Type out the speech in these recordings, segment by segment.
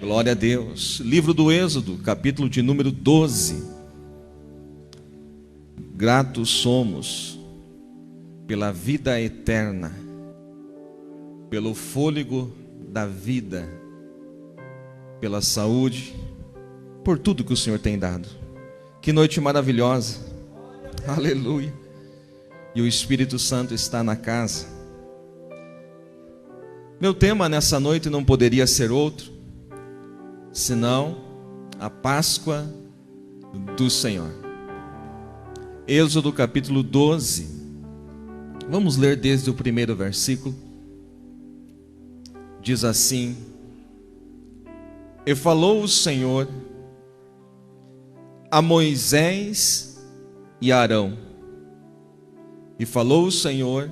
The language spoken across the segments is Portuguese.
Glória a Deus. Livro do Êxodo, capítulo de número 12. Gratos somos pela vida eterna, pelo fôlego da vida, pela saúde, por tudo que o Senhor tem dado. Que noite maravilhosa. Aleluia. E o Espírito Santo está na casa. Meu tema nessa noite não poderia ser outro senão a Páscoa do Senhor. Êxodo capítulo 12. Vamos ler desde o primeiro versículo. Diz assim: E falou o Senhor a Moisés e a Arão. E falou o Senhor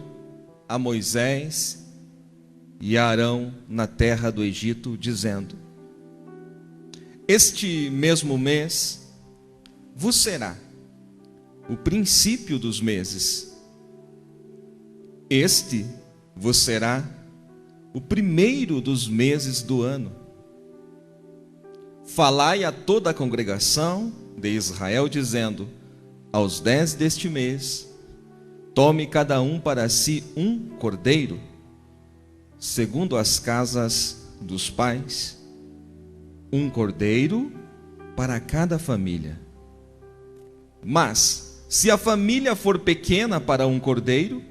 a Moisés e a Arão na terra do Egito, dizendo: Este mesmo mês vos será o princípio dos meses. Este vos será o primeiro dos meses do ano. Falai a toda a congregação de Israel, dizendo: Aos 10 deste mês, tome cada um para si um cordeiro, segundo as casas dos pais, um cordeiro para cada família. Mas, se a família for pequena para um cordeiro,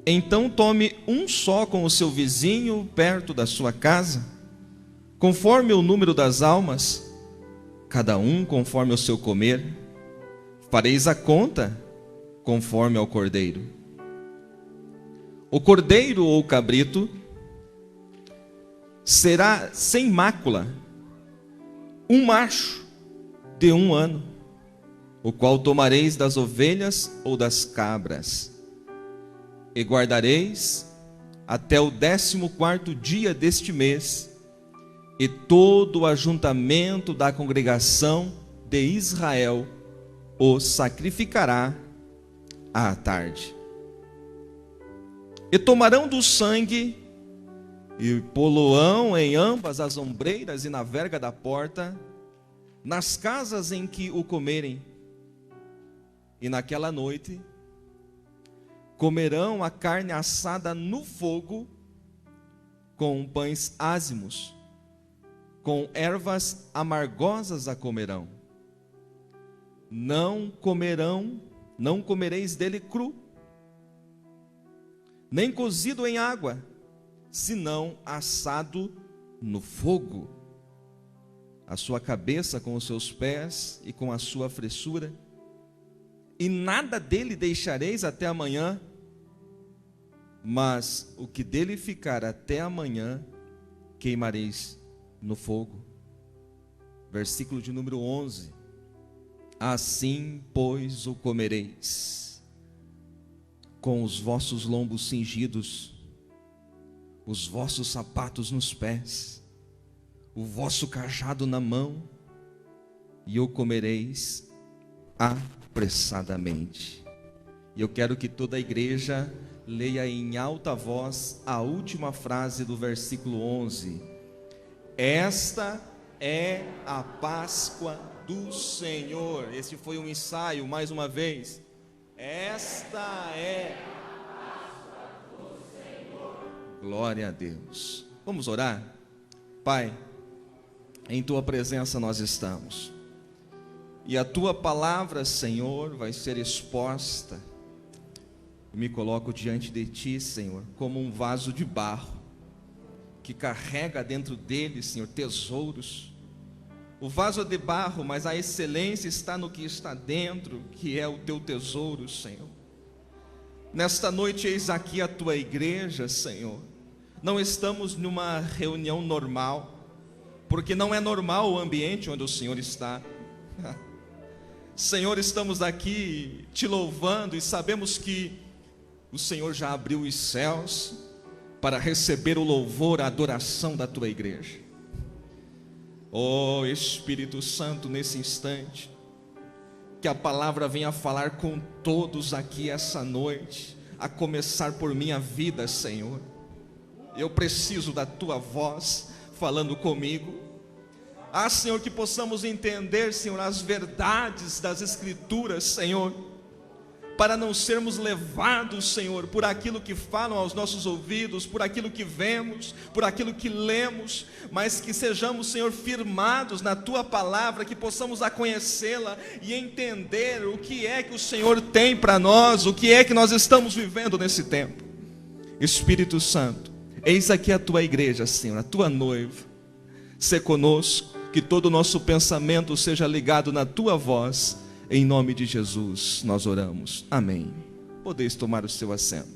então tome um só com o seu vizinho perto da sua casa, conforme o número das almas, cada um conforme o seu comer. Fareis a conta conforme ao cordeiro. O cordeiro ou cabrito será sem mácula, um macho de 1 ano, o qual tomareis das ovelhas ou das cabras, e guardareis até o 14º dia deste mês, e todo o ajuntamento da congregação de Israel o sacrificará à tarde. E tomarão do sangue e pô-lo-ão em ambas as ombreiras e na verga da porta, nas casas em que o comerem. E naquela noite comerão a carne assada no fogo, com pães ázimos, com ervas amargosas a comerão. Não comereis dele cru, nem cozido em água, senão assado no fogo. A sua cabeça com os seus pés e com a sua fressura, e nada dele deixareis até amanhã, mas o que dele ficar até amanhã, queimareis no fogo. Versículo de número 11. Assim, pois, o comereis, com os vossos lombos cingidos, os vossos sapatos nos pés, o vosso cajado na mão, e o comereis apressadamente. E eu quero que toda a igreja leia em alta voz a última frase do versículo 11. Esta é a Páscoa do Senhor. Este foi um ensaio, mais uma vez. Esta é a Páscoa do Senhor. Glória a Deus. Vamos orar? Pai, em Tua presença nós estamos, e a Tua palavra, Senhor, vai ser exposta. Me coloco diante de Ti, Senhor, como um vaso de barro, que carrega dentro dele, Senhor, tesouros. O vaso é de barro, mas a excelência está no que está dentro, que é o Teu tesouro, Senhor. Nesta noite, eis aqui a Tua igreja, Senhor. Não estamos numa reunião normal, porque não é normal o ambiente onde o Senhor está. Senhor, estamos aqui Te louvando e sabemos que o Senhor já abriu os céus para receber o louvor, a adoração da Tua igreja. Oh Espírito Santo, nesse instante, que a palavra venha falar com todos aqui essa noite, a começar por minha vida, Senhor. Eu preciso da Tua voz falando comigo. Ah, Senhor, que possamos entender, Senhor, as verdades das Escrituras, Senhor, para não sermos levados, Senhor, por aquilo que falam aos nossos ouvidos, por aquilo que vemos, por aquilo que lemos, mas que sejamos, Senhor, firmados na Tua palavra, que possamos a conhecê-la e entender o que é que o Senhor tem para nós, o que é que nós estamos vivendo nesse tempo. Espírito Santo, eis aqui a Tua igreja, Senhor, a Tua noiva. Sê conosco, que todo o nosso pensamento seja ligado na Tua voz. Em nome de Jesus nós oramos. Amém. Podeis tomar o seu assento.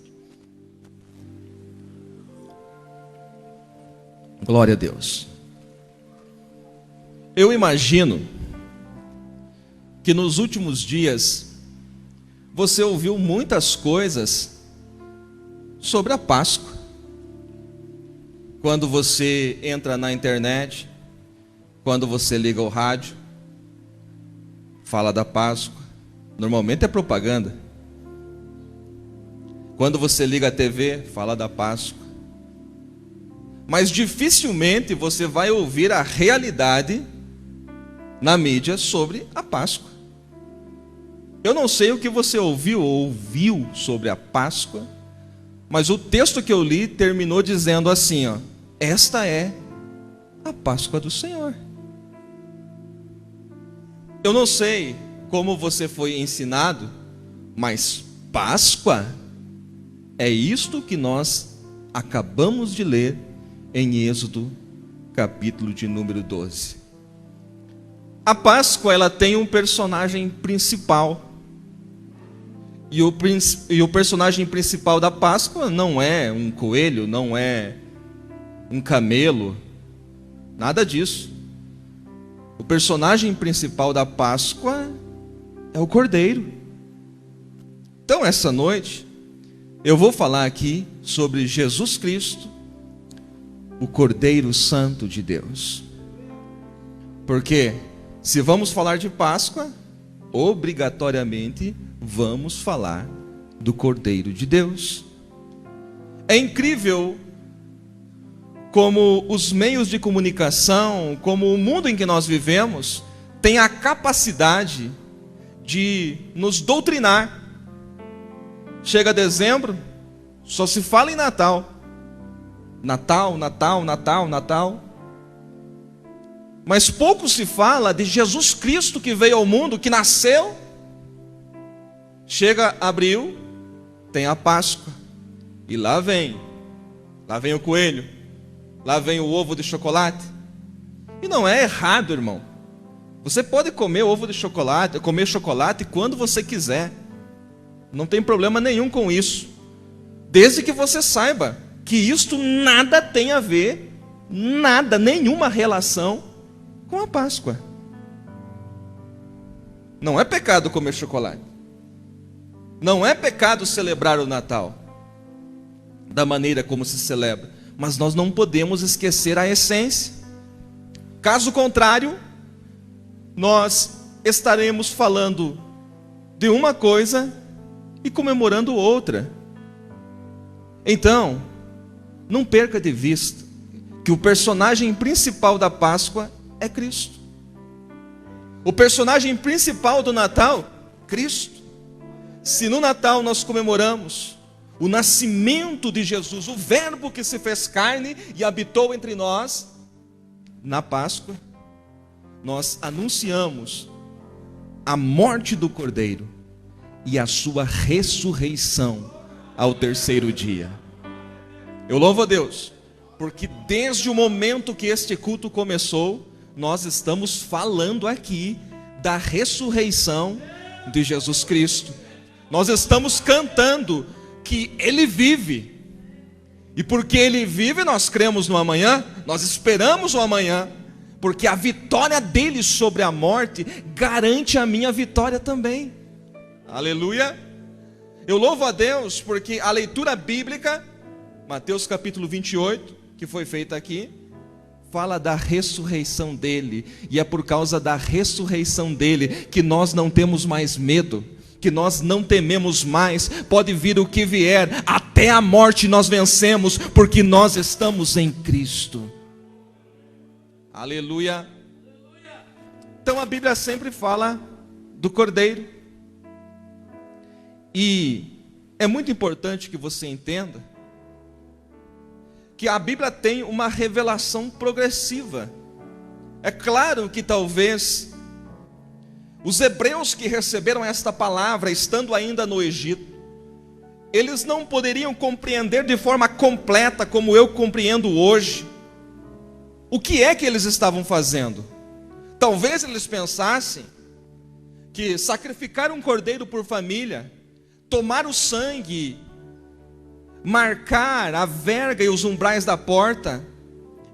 Glória a Deus. Eu imagino que nos últimos dias você ouviu muitas coisas sobre a Páscoa. Quando você entra na internet, quando você liga o rádio, fala da Páscoa. Normalmente é propaganda. Quando você liga a TV, fala da Páscoa. Mas dificilmente você vai ouvir a realidade na mídia sobre a Páscoa. Eu não sei o que você ouviu sobre a Páscoa, mas o texto que eu li terminou dizendo assim, ó: esta é a Páscoa do Senhor. Eu não sei como você foi ensinado, mas Páscoa é isto que nós acabamos de ler em Êxodo, capítulo de número 12. A Páscoa, ela tem um personagem principal. E o personagem principal da Páscoa não é um coelho, não é um camelo, nada disso. O personagem principal da Páscoa é o Cordeiro. Então, essa noite, eu vou falar aqui sobre Jesus Cristo, o Cordeiro Santo de Deus. Porque, se vamos falar de Páscoa, obrigatoriamente vamos falar do Cordeiro de Deus. É incrível como os meios de comunicação, como o mundo em que nós vivemos, tem a capacidade de nos doutrinar. Chega dezembro, só se fala em Natal. Natal, Natal, Natal, Natal. Mas pouco se fala de Jesus Cristo que veio ao mundo, que nasceu. Chega abril, tem a Páscoa. E lá vem o coelho. Lá vem o ovo de chocolate. E não é errado, irmão. Você pode comer ovo de chocolate, comer chocolate quando você quiser. Não tem problema nenhum com isso. Desde que você saiba que isto nada tem a ver, nada, nenhuma relação com a Páscoa. Não é pecado comer chocolate. Não é pecado celebrar o Natal da maneira como se celebra. Mas nós não podemos esquecer a essência. Caso contrário, nós estaremos falando de uma coisa e comemorando outra. Então, não perca de vista que o personagem principal da Páscoa é Cristo. O personagem principal do Natal, Cristo. Se no Natal nós comemoramos o nascimento de Jesus, o verbo que se fez carne e habitou entre nós, na Páscoa, nós anunciamos a morte do Cordeiro e a sua ressurreição ao terceiro dia. Eu louvo a Deus, porque desde o momento que este culto começou, nós estamos falando aqui da ressurreição de Jesus Cristo. Nós estamos cantando que Ele vive. E porque Ele vive, nós cremos no amanhã, nós esperamos o amanhã, porque a vitória dele sobre a morte garante a minha vitória também. Aleluia! Eu louvo a Deus porque a leitura bíblica, Mateus capítulo 28, que foi feita aqui, fala da ressurreição dele, e é por causa da ressurreição dele que nós não temos mais medo, que nós não tememos mais. Pode vir o que vier, até a morte nós vencemos, porque nós estamos em Cristo. Aleluia. Então a Bíblia sempre fala do cordeiro. E é muito importante que você entenda que a Bíblia tem uma revelação progressiva. É claro que talvez os hebreus que receberam esta palavra, estando ainda no Egito, eles não poderiam compreender de forma completa, como eu compreendo hoje, o que é que eles estavam fazendo. Talvez eles pensassem que sacrificar um cordeiro por família, tomar o sangue, marcar a verga e os umbrais da porta,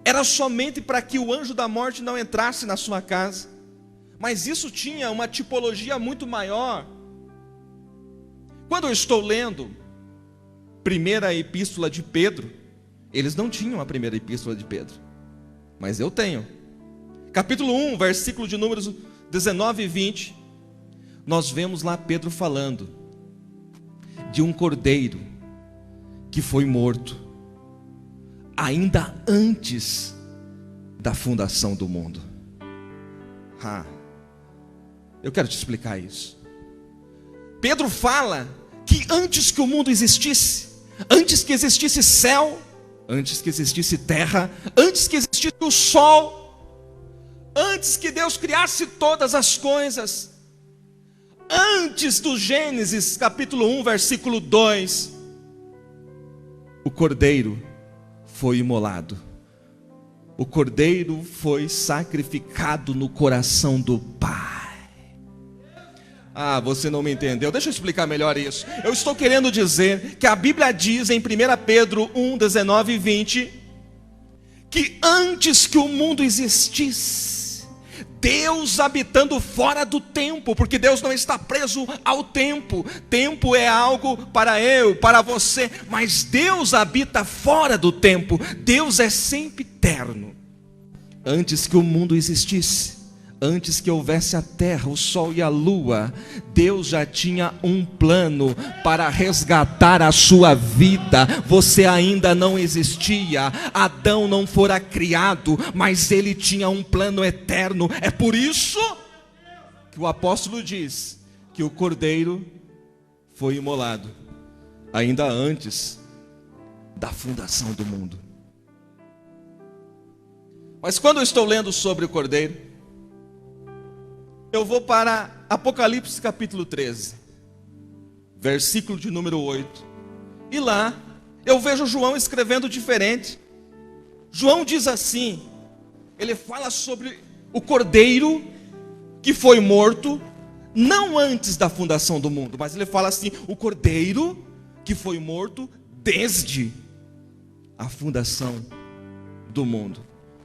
era somente para que o anjo da morte não entrasse na sua casa. Mas isso tinha uma tipologia muito maior. Quando eu estou lendo primeira epístola de Pedro, eles não tinham a primeira epístola de Pedro, mas eu tenho. Capítulo 1, versículo de números 19 e 20, nós vemos lá Pedro falando de um cordeiro que foi morto ainda antes da fundação do mundo. Eu quero te explicar isso. Pedro fala que antes que o mundo existisse, antes que existisse céu, antes que existisse terra, antes que existisse o sol, antes que Deus criasse todas as coisas, antes do Gênesis capítulo 1 versículo 2, o cordeiro foi imolado. O cordeiro foi sacrificado no coração do Pai. Você não me entendeu. Deixa eu explicar melhor isso. Eu estou querendo dizer que a Bíblia diz em 1 Pedro 1, 19 e 20, que antes que o mundo existisse, Deus habitando fora do tempo, porque Deus não está preso ao tempo. Tempo é algo para eu, para você, mas Deus habita fora do tempo. Deus é sempre eterno. Antes que o mundo existisse, antes que houvesse a terra, o sol e a lua, Deus já tinha um plano para resgatar a sua vida. Você ainda não existia, Adão não fora criado, mas ele tinha um plano eterno. É por isso que o apóstolo diz que o cordeiro foi imolado ainda antes da fundação do mundo. Mas quando eu estou lendo sobre o cordeiro, eu vou para Apocalipse capítulo 13, versículo de número 8. E lá eu vejo João escrevendo diferente. João diz assim, ele fala sobre o cordeiro que foi morto, não antes da fundação do mundo, mas ele fala assim, o cordeiro que foi morto desde a fundação do mundo.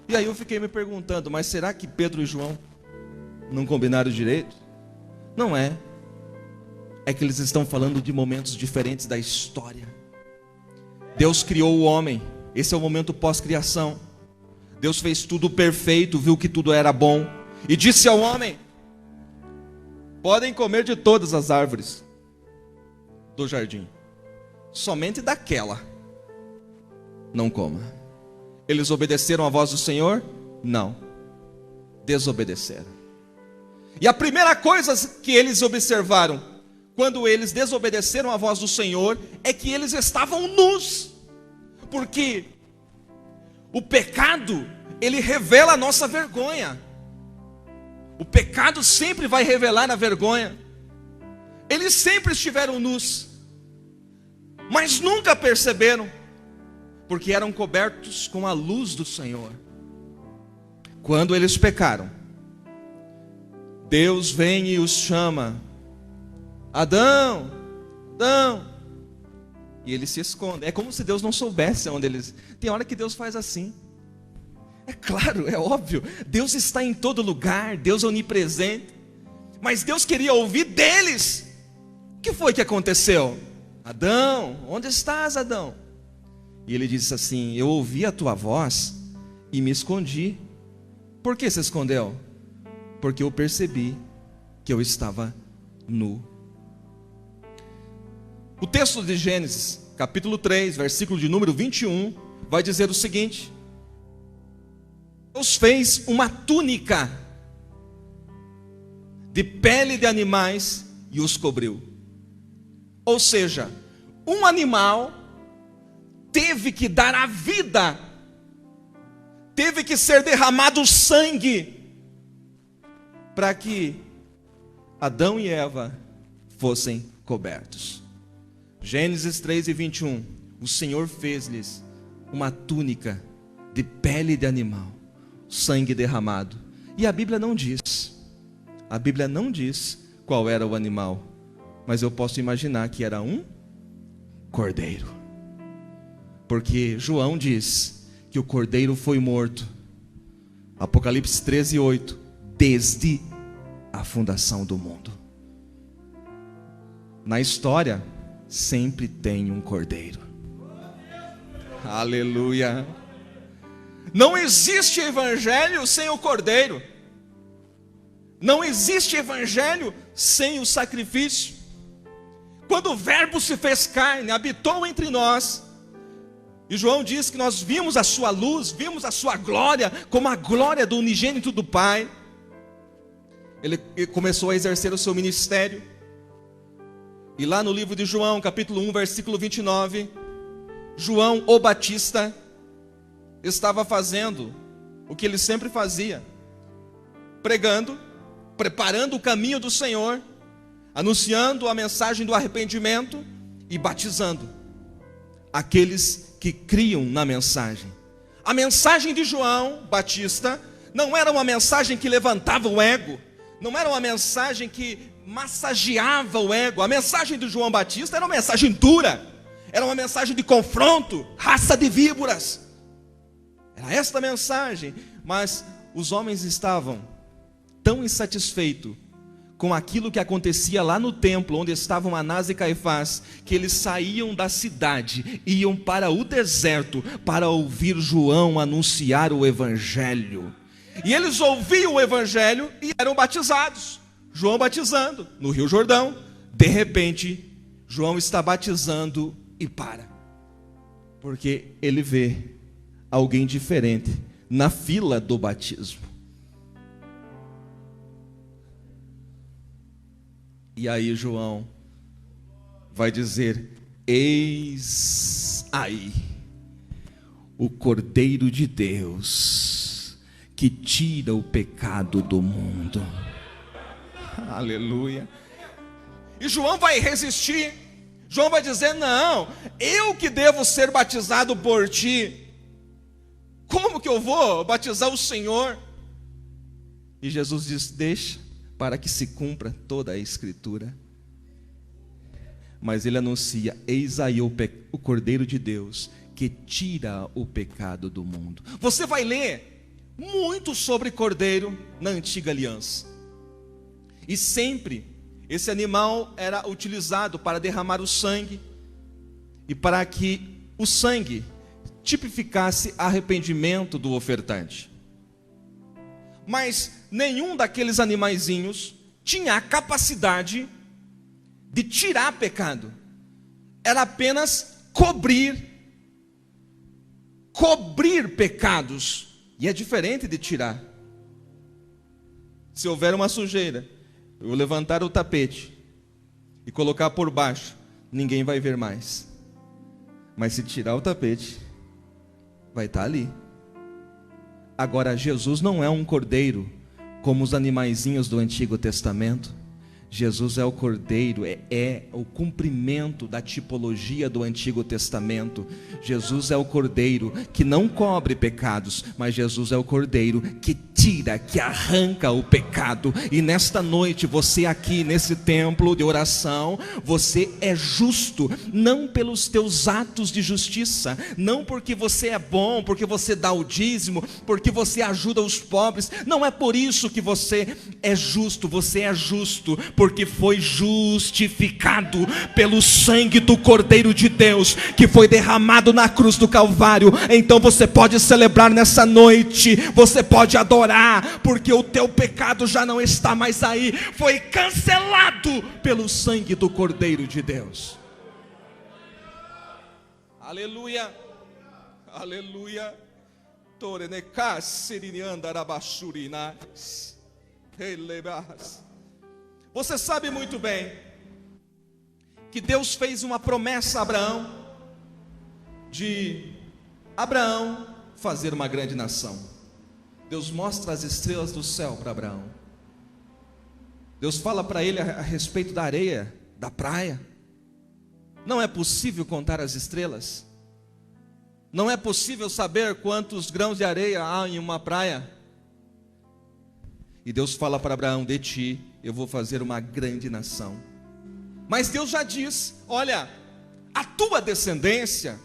E aí eu fiquei me perguntando, mas será que Pedro e João não combinaram direito? Não é. É que eles estão falando de momentos diferentes da história. Deus criou o homem. Esse é o momento pós-criação. Deus fez tudo perfeito, viu que tudo era bom e disse ao homem: podem comer de todas as árvores do jardim, somente daquela não coma. Eles obedeceram à voz do Senhor? Não, desobedeceram. E a primeira coisa que eles observaram, quando eles desobedeceram à voz do Senhor, é que eles estavam nus. Porque o pecado, ele revela a nossa vergonha. O pecado sempre vai revelar a vergonha. Eles sempre estiveram nus, mas nunca perceberam, porque eram cobertos com a luz do Senhor. Quando eles pecaram, Deus vem e os chama: Adão, Adão. E eles se escondem. É como se Deus não soubesse onde eles... Tem hora que Deus faz assim. É claro, é óbvio. Deus está em todo lugar, Deus é onipresente. Mas Deus queria ouvir deles. O que foi que aconteceu? Adão, onde estás, Adão? E ele disse assim: eu ouvi a tua voz e me escondi. Por que se escondeu? Porque eu percebi que eu estava nu. O texto de Gênesis, capítulo 3, versículo de número 21, vai dizer o seguinte: Deus fez uma túnica de pele de animais e os cobriu. Ou seja, um animal teve que dar a vida, teve que ser derramado sangue, para que Adão e Eva fossem cobertos. Gênesis 3:21, o Senhor fez-lhes uma túnica de pele de animal, sangue derramado. E a Bíblia não diz qual era o animal, mas eu posso imaginar que era um cordeiro, porque João diz que o cordeiro foi morto, Apocalipse 13:8, desde a fundação do mundo. Na história sempre tem um cordeiro. Aleluia. Não existe evangelho sem o cordeiro. Não existe evangelho sem o sacrifício. Quando o verbo se fez carne, habitou entre nós, e João diz que nós vimos a sua luz, vimos a sua glória, como a glória do unigênito do Pai. Ele começou a exercer o seu ministério. E lá no livro de João, capítulo 1, versículo 29, João, o Batista, estava fazendo o que ele sempre fazia, pregando, preparando o caminho do Senhor, anunciando a mensagem do arrependimento e batizando aqueles que criam na mensagem. A mensagem de João Batista não era uma mensagem que levantava o ego, não era uma mensagem que massageava o ego. A mensagem de João Batista era uma mensagem dura, era uma mensagem de confronto, raça de víboras. Era esta mensagem, mas os homens estavam tão insatisfeitos com aquilo que acontecia lá no templo, onde estavam Anás e Caifás, que eles saíam da cidade, iam para o deserto, para ouvir João anunciar o evangelho. E eles ouviam o evangelho e eram batizados. João batizando no Rio Jordão. De repente, João está batizando e para, porque ele vê alguém diferente na fila do batismo. E aí João vai dizer: eis aí o Cordeiro de Deus que tira o pecado do mundo. Aleluia. E João vai resistir. João vai dizer: não, eu que devo ser batizado por ti. Como que eu vou batizar o Senhor? E Jesus diz: deixa, para que se cumpra toda a Escritura. Mas ele anuncia: eis aí o Cordeiro de Deus que tira o pecado do mundo. Você vai ler muito sobre cordeiro na antiga aliança, e sempre esse animal era utilizado para derramar o sangue, e para que o sangue tipificasse arrependimento do ofertante. Mas nenhum daqueles animaizinhos tinha a capacidade de tirar pecado. Era apenas cobrir pecados. E é diferente de tirar. Se houver uma sujeira, eu levantar o tapete e colocar por baixo, ninguém vai ver mais. Mas se tirar o tapete, vai estar ali. Agora, Jesus não é um cordeiro como os animaizinhos do Antigo Testamento. Jesus é o cordeiro, é o cumprimento da tipologia do Antigo Testamento. Jesus é o cordeiro que não cobre pecados, mas Jesus é o cordeiro que tira, que arranca o pecado. E nesta noite, você aqui nesse templo de oração, você é justo, não pelos teus atos de justiça, não porque você é bom, porque você dá o dízimo, porque você ajuda os pobres. Não é por isso que você é justo. Você é justo porque foi justificado pelo sangue do Cordeiro de Deus, que foi derramado na cruz do Calvário. Então você pode celebrar nessa noite, você pode adorar, porque o teu pecado já não está mais aí, foi cancelado pelo sangue do Cordeiro de Deus. Aleluia, aleluia. Você sabe muito bem que Deus fez uma promessa a Abraão, de Abraão fazer uma grande nação. Deus mostra as estrelas do céu para Abraão. Deus fala para ele a respeito da areia, da praia. Não é possível contar as estrelas. Não é possível saber quantos grãos de areia há em uma praia. E Deus fala para Abraão: de ti eu vou fazer uma grande nação. Mas Deus já diz: olha, a tua descendência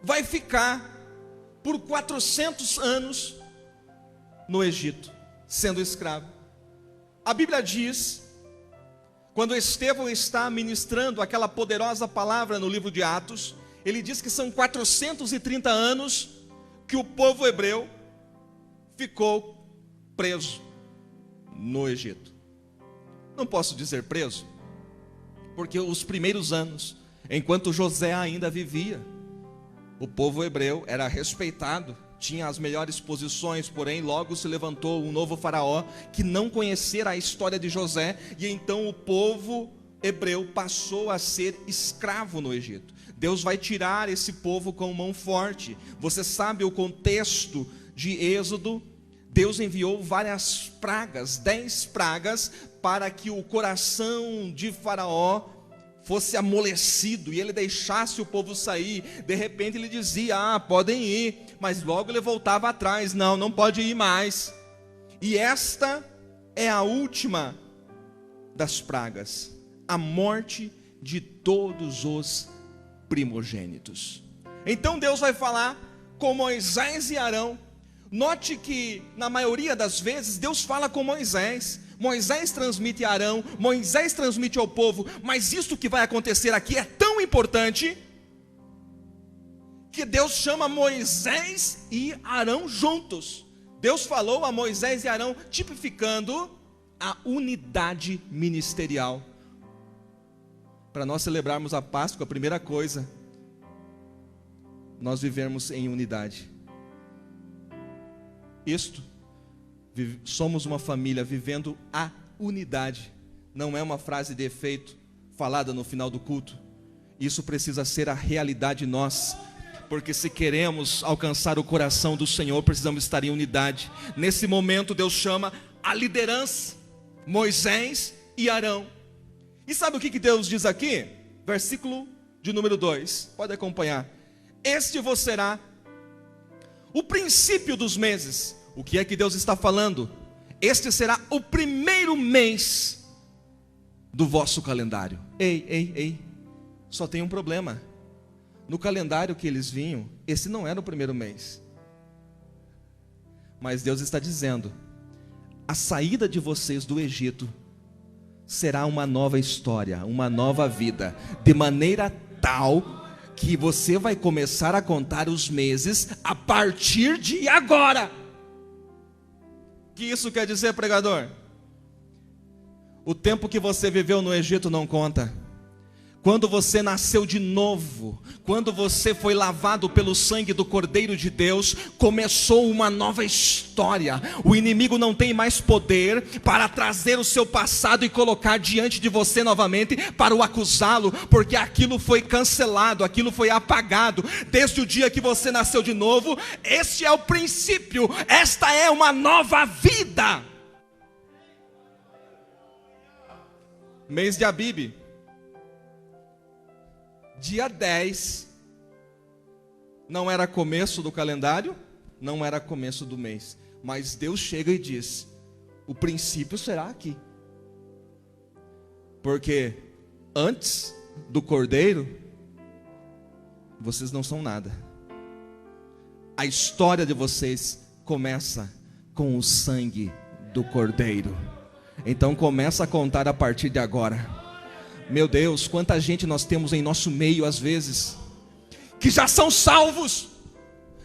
vai ficar por 400 anos no Egito, sendo escravo. A Bíblia diz, quando Estevão está ministrando aquela poderosa palavra no livro de Atos, ele diz que são 430 anos que o povo hebreu ficou preso no Egito. Não posso dizer preso, porque os primeiros anos, enquanto José ainda vivia, o povo hebreu era respeitado, tinha as melhores posições, porém logo se levantou um novo faraó que não conhecera a história de José, e então o povo hebreu passou a ser escravo no Egito. Deus vai tirar esse povo com mão forte. Você sabe o contexto de Êxodo? Deus enviou várias pragas, 10 pragas, para que o coração de Faraó fosse amolecido e ele deixasse o povo sair. De repente ele dizia: podem ir, mas logo ele voltava atrás: não pode ir mais. E esta é a última das pragas, a morte de todos os primogênitos. Então Deus vai falar com Moisés e Arão. Note que na maioria das vezes Deus fala com Moisés, Moisés transmite a Arão, Moisés transmite ao povo. Mas isso que vai acontecer aqui é tão importante que Deus chama Moisés e Arão juntos. Deus falou a Moisés e Arão, tipificando a unidade ministerial. Para nós celebrarmos a Páscoa, a primeira coisa, nós vivemos em unidade. Somos uma família vivendo a unidade. Não é uma frase de efeito falada no final do culto. Isso precisa ser a realidade em nós, porque se queremos alcançar o coração do Senhor, precisamos estar em unidade. Nesse momento Deus chama a liderança, Moisés e Arão. E sabe o que Deus diz aqui? Versículo de número 2, pode acompanhar. Este vos será o princípio dos meses. O que é que Deus está falando? Este será o primeiro mês do vosso calendário. Ei, só tem um problema. No calendário que eles vinham, esse não era o primeiro mês. Mas Deus está dizendo: a saída de vocês do Egito será uma nova história, uma nova vida, de maneira tal que você vai começar a contar os meses a partir de agora. O que isso quer dizer, pregador? O tempo que você viveu no Egito não conta. Quando você nasceu de novo, quando você foi lavado pelo sangue do Cordeiro de Deus, começou uma nova história. O inimigo não tem mais poder para trazer o seu passado e colocar diante de você novamente para o acusá-lo, porque aquilo foi cancelado, aquilo foi apagado. Desde o dia que você nasceu de novo, este é o princípio, esta é uma nova vida. Mês de Abib, dia 10, não era começo do calendário, não era começo do mês, mas Deus chega e diz: o princípio será aqui, porque antes do Cordeiro, vocês não são nada. A história de vocês começa com o sangue do Cordeiro. Então começa a contar a partir de agora. Meu Deus, quanta gente nós temos em nosso meio às vezes, que já são salvos,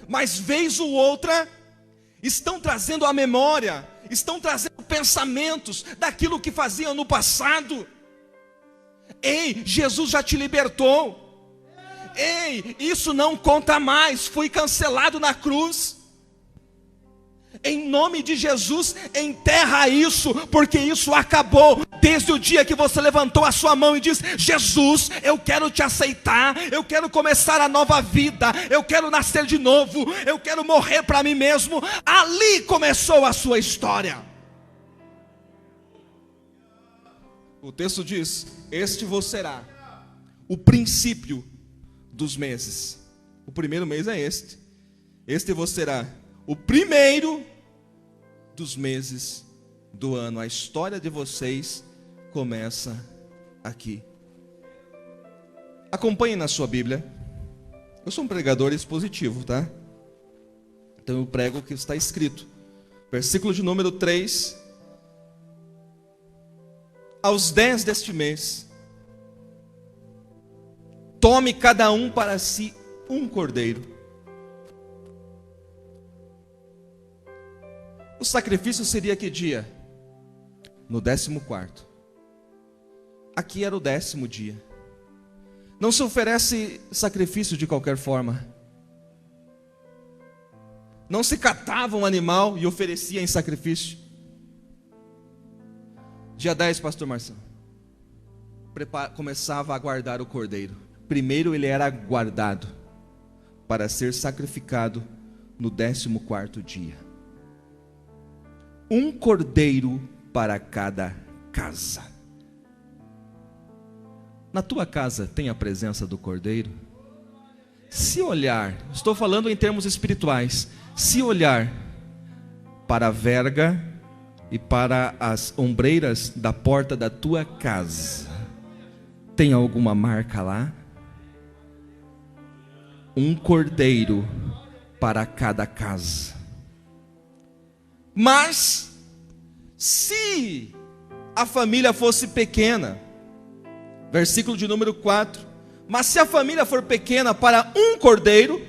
mas vez ou outra, estão trazendo a memória, estão trazendo pensamentos daquilo que faziam no passado. Ei, Jesus já te libertou. Ei, isso não conta mais, foi cancelado na cruz. Em nome de Jesus, enterra isso, porque isso acabou. Desde o dia que você levantou a sua mão e disse: Jesus, eu quero te aceitar, eu quero começar a nova vida, eu quero nascer de novo, eu quero morrer para mim mesmo. Ali começou a sua história. O texto diz: este vos será o princípio dos meses. O primeiro mês é este. Este vos será o primeiro dos meses do ano. A história de vocês começa aqui. Acompanhe na sua Bíblia. Eu sou um pregador expositivo, tá? Então eu prego o que está escrito. Versículo de número 3. Aos 10 deste mês, tome cada um para si um cordeiro. O sacrifício seria que dia? No 14º. Aqui era o 10º dia. Não se oferece sacrifício de qualquer forma. Não se catava um animal e oferecia em sacrifício. Dia 10, pastor Marcelo, começava a guardar o cordeiro. Primeiro ele era guardado para ser sacrificado no 14º dia. Um cordeiro para cada casa. Na tua casa tem a presença do cordeiro? Se olhar, estou falando em termos espirituais, se olhar para a verga e para as ombreiras da porta da tua casa, tem alguma marca lá? Um cordeiro para cada casa. Mas, se a família fosse pequena, versículo de número 4, mas se a família for pequena para um cordeiro,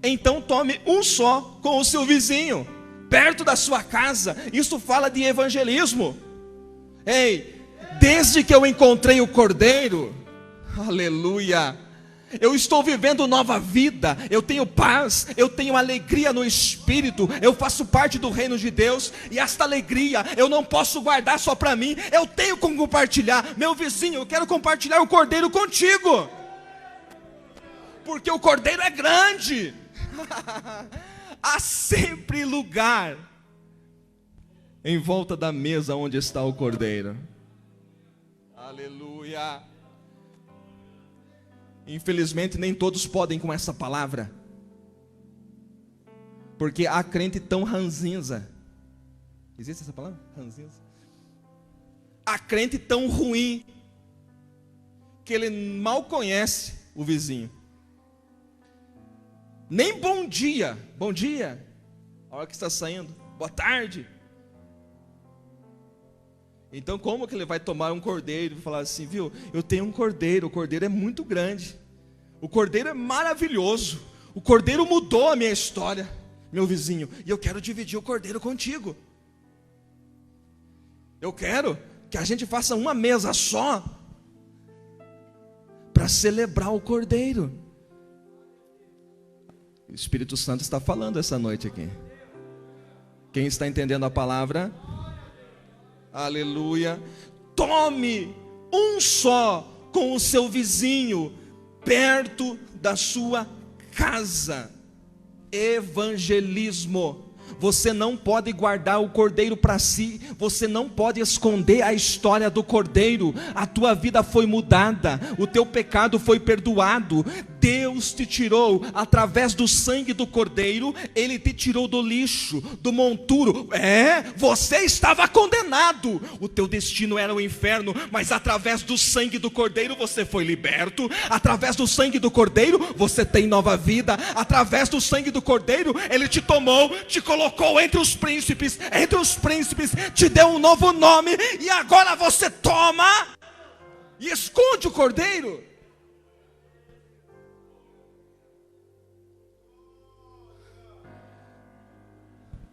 então tome um só com o seu vizinho, perto da sua casa. Isso fala de evangelismo. Ei, desde que eu encontrei o cordeiro, aleluia, eu estou vivendo nova vida, eu tenho paz, eu tenho alegria no Espírito, eu faço parte do reino de Deus, e esta alegria eu não posso guardar só para mim, eu tenho como compartilhar. Meu vizinho, eu quero compartilhar o cordeiro contigo, porque o cordeiro é grande. Há sempre lugar em volta da mesa onde está o cordeiro. Aleluia. Infelizmente nem todos podem com essa palavra, porque há crente tão ranzinza. Existe essa palavra? Ranzinza. Há crente tão ruim que ele mal conhece o vizinho. Nem bom dia, a hora que está saindo, boa tarde. Então como que ele vai tomar um cordeiro e falar assim: viu, eu tenho um cordeiro, o cordeiro é muito grande, o cordeiro é maravilhoso, o cordeiro mudou a minha história, meu vizinho, e eu quero dividir o cordeiro contigo. Eu quero que a gente faça uma mesa só para celebrar o cordeiro. O Espírito Santo está falando essa noite aqui. Quem está entendendo a palavra? Aleluia. Tome um só com o seu vizinho perto da sua casa. Evangelismo. Você não pode guardar o cordeiro para si, você não pode esconder a história do cordeiro. A tua vida foi mudada, o teu pecado foi perdoado. Deus te tirou através do sangue do cordeiro, Ele te tirou do lixo, do monturo. Você estava condenado, o teu destino era o inferno, mas através do sangue do cordeiro você foi liberto. Através do sangue do cordeiro você tem nova vida. Através do sangue do cordeiro Ele te tomou, te colocou entre os príncipes, te deu um novo nome, e agora você toma e esconde o cordeiro.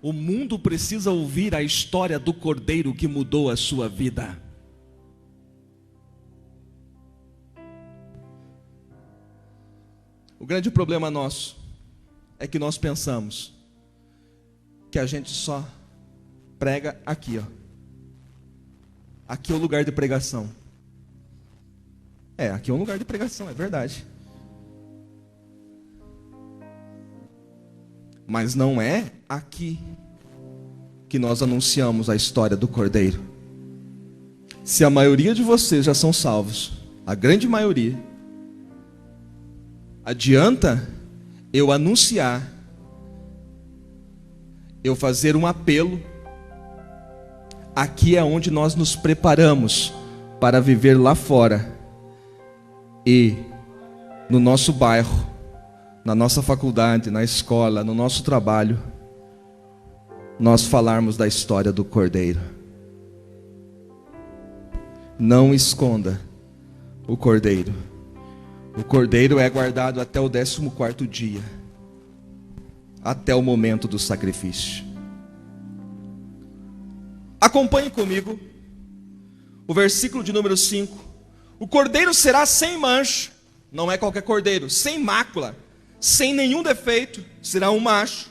O mundo precisa ouvir a história do cordeiro que mudou a sua vida. O grande problema nosso é que nós pensamos que a gente só prega aqui, ó. aqui é o lugar de pregação. Aqui é um lugar de pregação, é verdade. Mas não é aqui que nós anunciamos a história do Cordeiro. Se a maioria de vocês já são salvos, a grande maioria, adianta eu anunciar, eu fazer um apelo. Aqui é onde nós nos preparamos para viver lá fora e no nosso bairro, na nossa faculdade, na escola, no nosso trabalho, nós falarmos da história do Cordeiro. Não esconda o Cordeiro. O Cordeiro é guardado até o 14º dia, até o momento do sacrifício. Acompanhe comigo o versículo de número 5. O cordeiro será sem mancha, não é qualquer cordeiro, sem mácula, sem nenhum defeito, será um macho.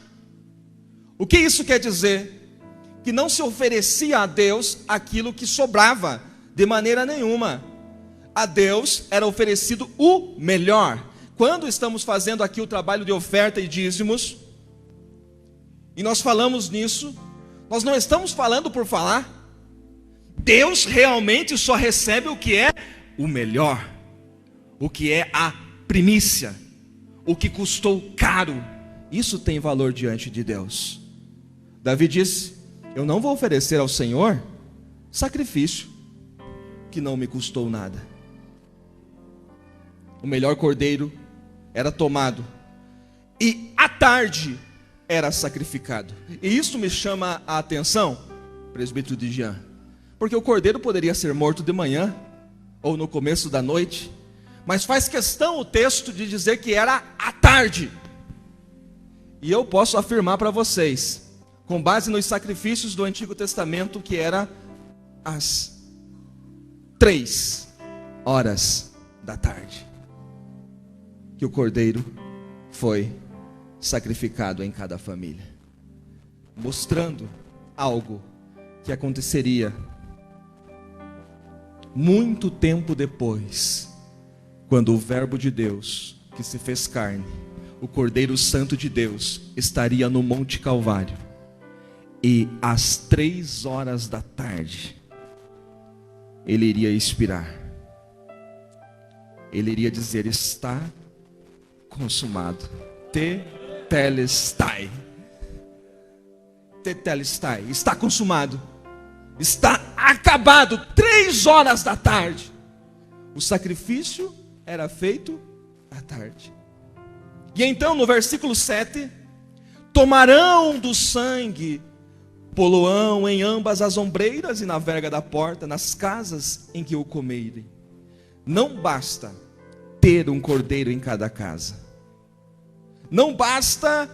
O que isso quer dizer? Que não se oferecia a Deus aquilo que sobrava, de maneira nenhuma. A Deus era oferecido o melhor. Quando estamos fazendo aqui o trabalho de oferta e dízimos, e nós falamos nisso, nós não estamos falando por falar. Deus realmente só recebe o que é o melhor, o que é a primícia, o que custou caro. Isso tem valor diante de Deus. Davi disse: eu não vou oferecer ao Senhor sacrifício que não me custou nada. O melhor cordeiro era tomado e à tarde era sacrificado. E isso me chama a atenção, presbítero de Jean, porque o cordeiro poderia ser morto de manhã ou no começo da noite, mas faz questão o texto de dizer que era à tarde. E eu posso afirmar para vocês, com base nos sacrifícios do Antigo Testamento, que era às 3 horas da tarde que o cordeiro foi sacrificado em cada família, mostrando algo que aconteceria muito tempo depois, quando o Verbo de Deus, que se fez carne, o Cordeiro Santo de Deus, estaria no Monte Calvário, e às 3 horas da tarde ele iria expirar. Ele iria dizer: está consumado. Tetelestai. Tetelestai. Está consumado. Está acabado. 3 horas da tarde. O sacrifício era feito à tarde. E então no versículo 7: tomarão do sangue, poloão em ambas as ombreiras e na verga da porta, nas casas em que o comerem. Não basta ter um cordeiro em cada casa. Não basta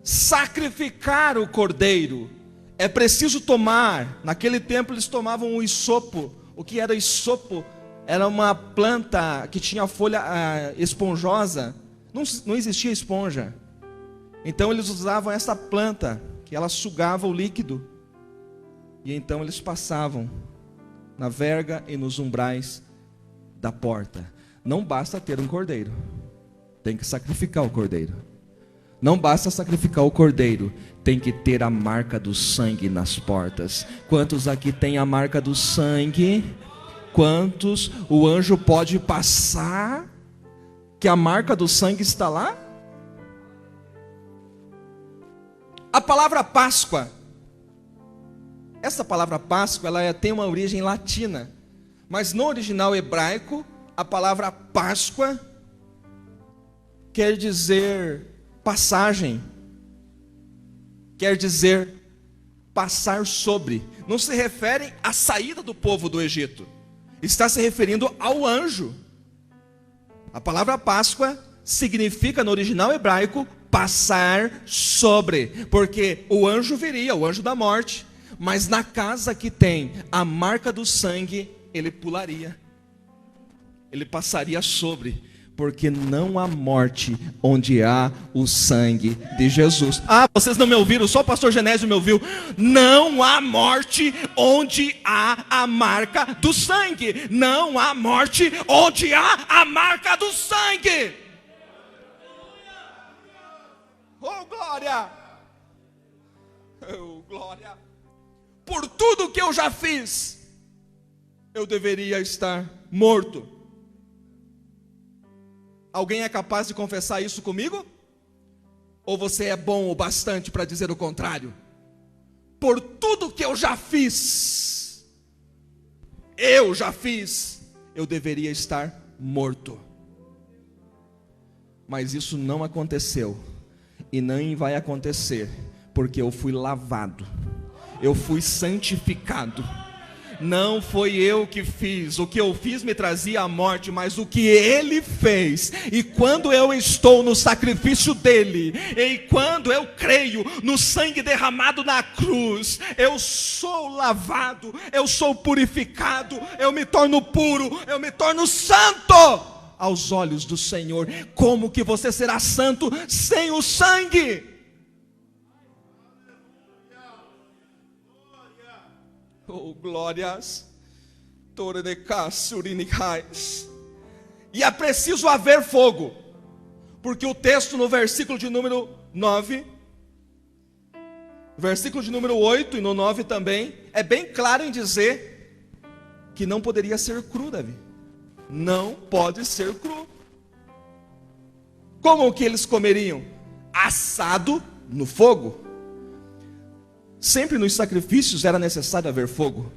sacrificar o cordeiro. É preciso tomar. Naquele tempo eles tomavam o hisopo. O que era hisopo? Era uma planta que tinha folha esponjosa. Não existia esponja. Então eles usavam essa planta, que ela sugava o líquido. E então eles passavam na verga e nos umbrais da porta. Não basta ter um cordeiro, tem que sacrificar o cordeiro. Não basta sacrificar o cordeiro, tem que ter a marca do sangue nas portas. Quantos aqui tem a marca do sangue? Quantos o anjo pode passar que a marca do sangue está lá? A palavra Páscoa, essa palavra Páscoa, ela tem uma origem latina, mas no original hebraico, a palavra Páscoa quer dizer passagem, quer dizer passar sobre. Não se refere à saída do povo do Egito, está se referindo ao anjo. A palavra Páscoa significa no original hebraico passar sobre, porque o anjo viria, o anjo da morte, mas na casa que tem a marca do sangue, ele pularia, ele passaria sobre, Porque não há morte onde há o sangue de Jesus. Ah, vocês não me ouviram, só o pastor Genésio me ouviu. Não há morte onde há a marca do sangue. Não há morte onde há a marca do sangue. Oh, glória! Oh, glória! Por tudo que eu já fiz, eu deveria estar morto. Alguém é capaz de confessar isso comigo? Ou você é bom o bastante para dizer o contrário? Por tudo que eu já fiz, eu deveria estar morto. Mas isso não aconteceu, e nem vai acontecer, porque eu fui lavado, eu fui santificado. Não foi eu que fiz, o que eu fiz me trazia a morte, mas o que Ele fez. E quando eu estou no sacrifício dEle, e quando eu creio no sangue derramado na cruz, eu sou lavado, eu sou purificado, eu me torno puro, eu me torno santo aos olhos do Senhor. Como que você será santo sem o sangue? Oh, glórias. E é preciso haver fogo, porque o texto no versículo de número 9, versículo de número 8 e no 9 também, é bem claro em dizer que não poderia ser cru, Davi. Não pode ser cru. Como que eles comeriam? Assado no fogo. Sempre nos sacrifícios era necessário haver fogo.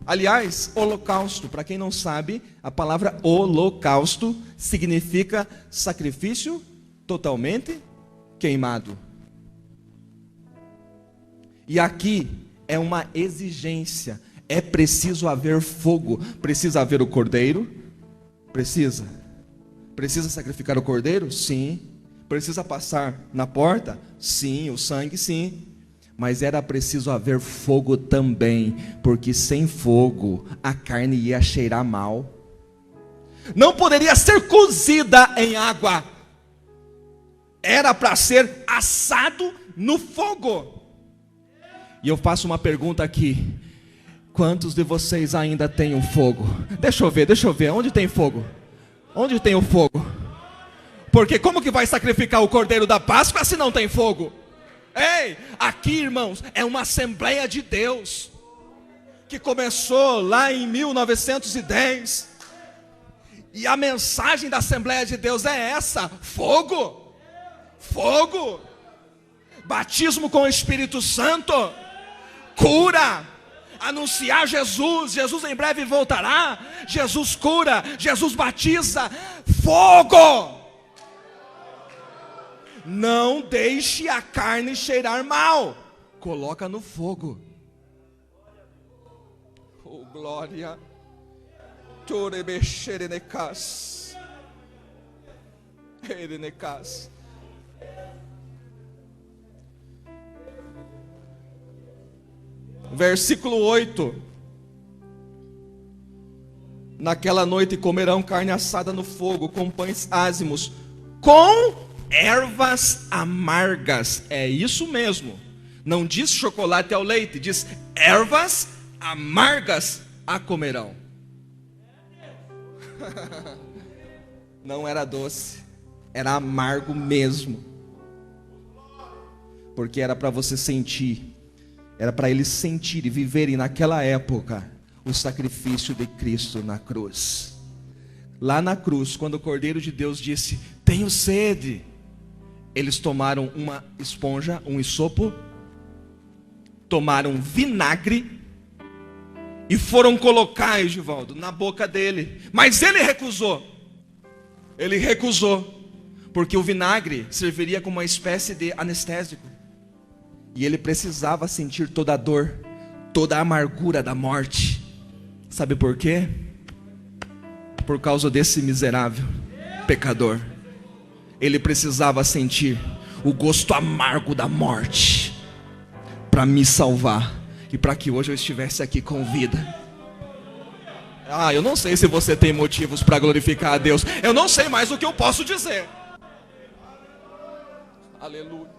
Aliás, holocausto, para quem não sabe, a palavra holocausto significa sacrifício totalmente queimado. E aqui é uma exigência, é preciso haver fogo. Precisa haver o cordeiro? Precisa sacrificar o cordeiro? Sim. Precisa passar na porta? Sim. O sangue? Sim. Mas era preciso haver fogo também, porque sem fogo a carne ia cheirar mal. Não poderia ser cozida em água, era para ser assado no fogo. E eu faço uma pergunta aqui: quantos de vocês ainda têm um fogo? Deixa eu ver, onde tem fogo? Onde tem o fogo? Porque como que vai sacrificar o cordeiro da Páscoa se não tem fogo? Ei, aqui, irmãos, é uma Assembleia de Deus que começou lá em 1910. E a mensagem da Assembleia de Deus é essa: fogo, fogo, batismo com o Espírito Santo, cura, anunciar Jesus. Jesus em breve voltará. Jesus cura, Jesus batiza. Fogo. Não deixe a carne cheirar mal, coloca no fogo. Oh, glória. Versículo 8. Naquela noite comerão carne assada no fogo, com pães ázimos, com ervas amargas. É isso mesmo. Não diz chocolate ao leite, diz ervas amargas a comerão. Não era doce, era amargo mesmo. Porque era para você sentir, era para eles sentirem e viverem naquela época o sacrifício de Cristo na cruz. Lá na cruz, quando o Cordeiro de Deus disse: tenho sede, eles tomaram uma esponja, um isopo, tomaram vinagre e foram colocar, Egivaldo, na boca dele. Mas ele recusou. Ele recusou, porque o vinagre serviria como uma espécie de anestésico. E ele precisava sentir toda a dor, toda a amargura da morte. Sabe por quê? Por causa desse miserável pecador. Ele precisava sentir o gosto amargo da morte para me salvar e para que hoje eu estivesse aqui com vida. Eu não sei se você tem motivos para glorificar a Deus. Eu não sei mais o que eu posso dizer. Aleluia.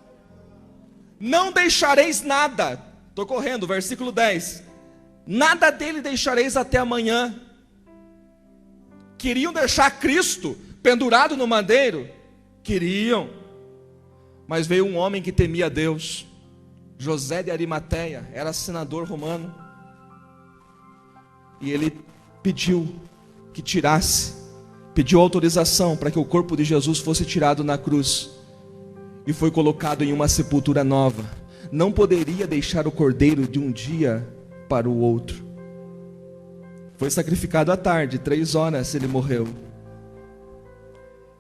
Não deixareis nada. Estou correndo, versículo 10. Nada dele deixareis até amanhã. Queriam deixar Cristo pendurado no madeiro? Queriam. Mas veio um homem que temia a Deus, José de Arimateia, era senador romano. E ele pediu que tirasse, pediu autorização para que o corpo de Jesus fosse tirado na cruz. E foi colocado em uma sepultura nova. Não poderia deixar o cordeiro de um dia para o outro. Foi sacrificado à tarde, 3 horas ele morreu.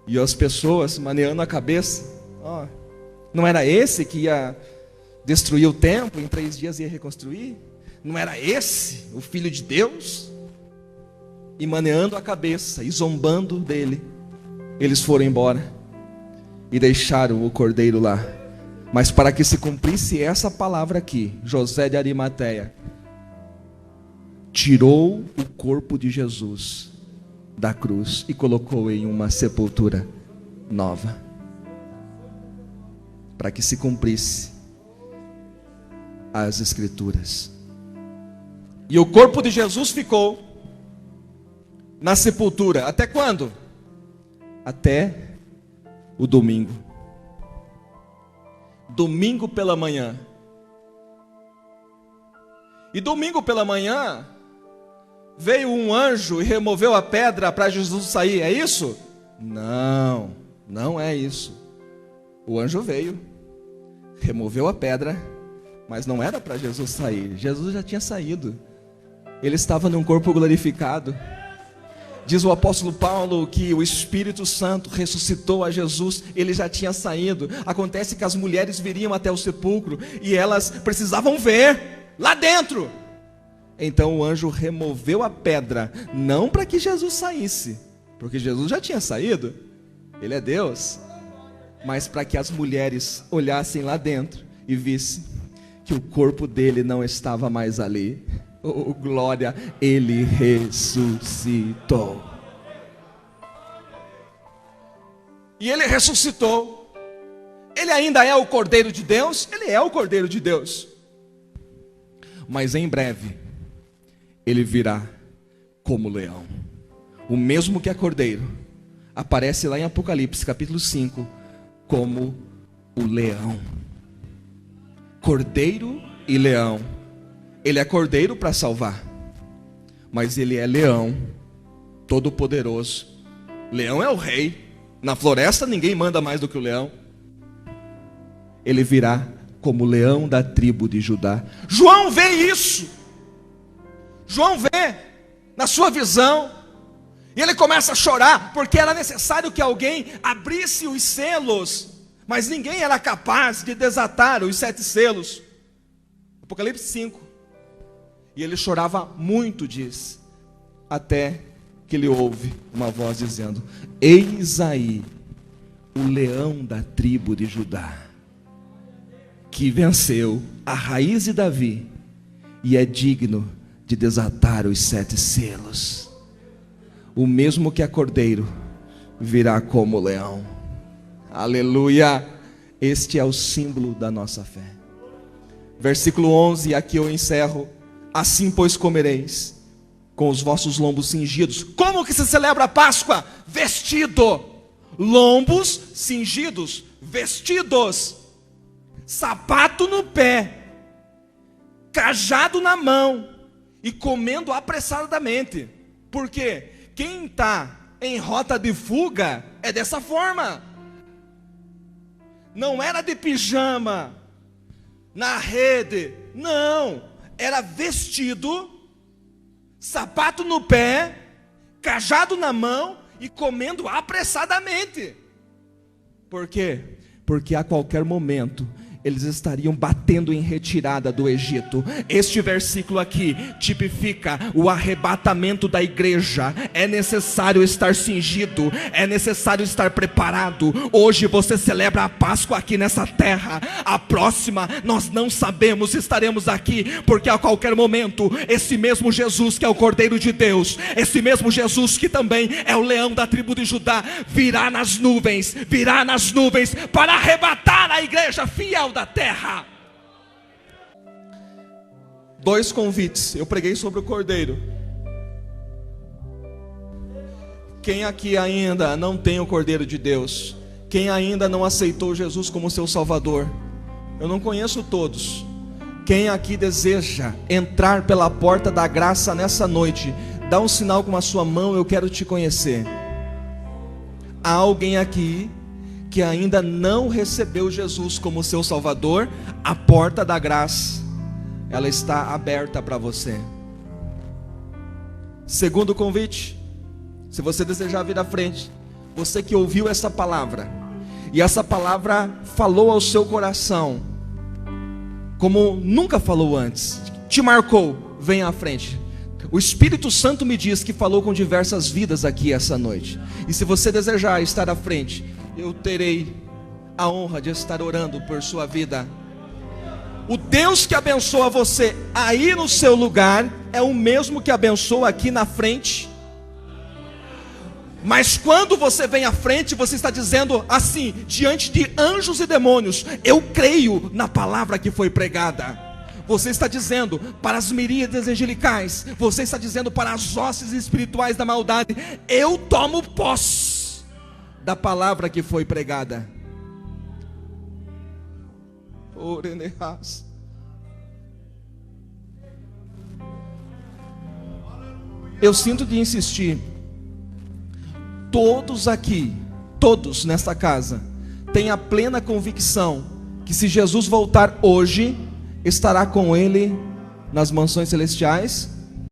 E as pessoas maneando a cabeça, não era esse que ia destruir o templo, em 3 dias ia reconstruir? Não era esse o Filho de Deus? E maneando a cabeça e zombando dele, eles foram embora e deixaram o cordeiro lá. Mas para que se cumprisse essa palavra aqui, José de Arimateia tirou o corpo de Jesus da cruz e colocou em uma sepultura nova, para que se cumprisse as escrituras. E o corpo de Jesus ficou na sepultura até quando? Até o domingo. Domingo pela manhã. E domingo pela manhã veio um anjo e removeu a pedra para Jesus sair, é isso? Não, não é isso. O anjo veio, removeu a pedra, mas não era para Jesus sair. Jesus já tinha saído. Ele estava num corpo glorificado. Diz o apóstolo Paulo que o Espírito Santo ressuscitou a Jesus, ele já tinha saído. Acontece que as mulheres viriam até o sepulcro e elas precisavam ver lá dentro. Então o anjo removeu a pedra, não para que Jesus saísse, porque Jesus já tinha saído, ele é Deus, mas para que as mulheres olhassem lá dentro e vissem que o corpo dele não estava mais ali. Oh, glória, ele ressuscitou. E ele ressuscitou. Ele ainda é o Cordeiro de Deus? Ele é o Cordeiro de Deus. Mas em breve, ele virá como leão. O mesmo que é cordeiro, aparece lá em Apocalipse, capítulo 5, como o leão. Cordeiro e leão. Ele é cordeiro para salvar, mas ele é leão, todo poderoso. Leão é o rei. Na floresta ninguém manda mais do que o leão. Ele virá como leão da tribo de Judá. João vê isso. João vê na sua visão. E ele começa a chorar, porque era necessário que alguém abrisse os selos, mas ninguém era capaz de desatar os 7 selos. Apocalipse 5. E ele chorava muito, diz, até que ele ouve uma voz dizendo: eis aí o leão da tribo de Judá, que venceu a raiz de Davi e é digno de desatar os 7 selos. O mesmo que é cordeiro virá como leão. Aleluia! Este é o símbolo da nossa fé. Versículo 11, aqui eu encerro. Assim, pois, comereis com os vossos lombos cingidos. Como que se celebra a Páscoa? Vestido. Lombos cingidos, vestidos. Sapato no pé, cajado na mão e comendo apressadamente. Por quê? Quem está em rota de fuga é dessa forma. Não era de pijama, na rede, não. Era vestido, sapato no pé, cajado na mão e comendo apressadamente. Por quê? Porque a qualquer momento eles estariam batendo em retirada do Egito. Este versículo aqui tipifica o arrebatamento da igreja. É necessário estar cingido, é necessário estar preparado. Hoje você celebra a Páscoa aqui nessa terra, a próxima nós não sabemos se estaremos aqui, porque a qualquer momento esse mesmo Jesus que é o Cordeiro de Deus, esse mesmo Jesus que também é o leão da tribo de Judá, virá nas nuvens para arrebatar a igreja fiel da terra. 2 convites. Eu preguei sobre o Cordeiro. Quem aqui ainda não tem o Cordeiro de Deus? Quem ainda não aceitou Jesus como seu Salvador? Eu não conheço todos. Quem aqui deseja entrar pela porta da graça nessa noite, dá um sinal com a sua mão, eu quero te conhecer. Há alguém aqui que ainda não recebeu Jesus como seu Salvador? A porta da graça, ela está aberta para você. Segundo convite, se você desejar vir à frente, você que ouviu essa palavra, e essa palavra falou ao seu coração, como nunca falou antes, te marcou, venha à frente. O Espírito Santo me diz que falou com diversas vidas aqui essa noite. E se você desejar estar à frente, eu terei a honra de estar orando por sua vida. O Deus que abençoa você aí no seu lugar é o mesmo que abençoa aqui na frente. Mas quando você vem à frente, você está dizendo assim, diante de anjos e demônios: eu creio na palavra que foi pregada. Você está dizendo para as miríades angelicais, você está dizendo para as hostes espirituais da maldade: eu tomo posse da palavra que foi pregada. Eu sinto de insistir. Todos aqui, todos nesta casa, têm a plena convicção que se Jesus voltar hoje, estará com ele nas mansões celestiais?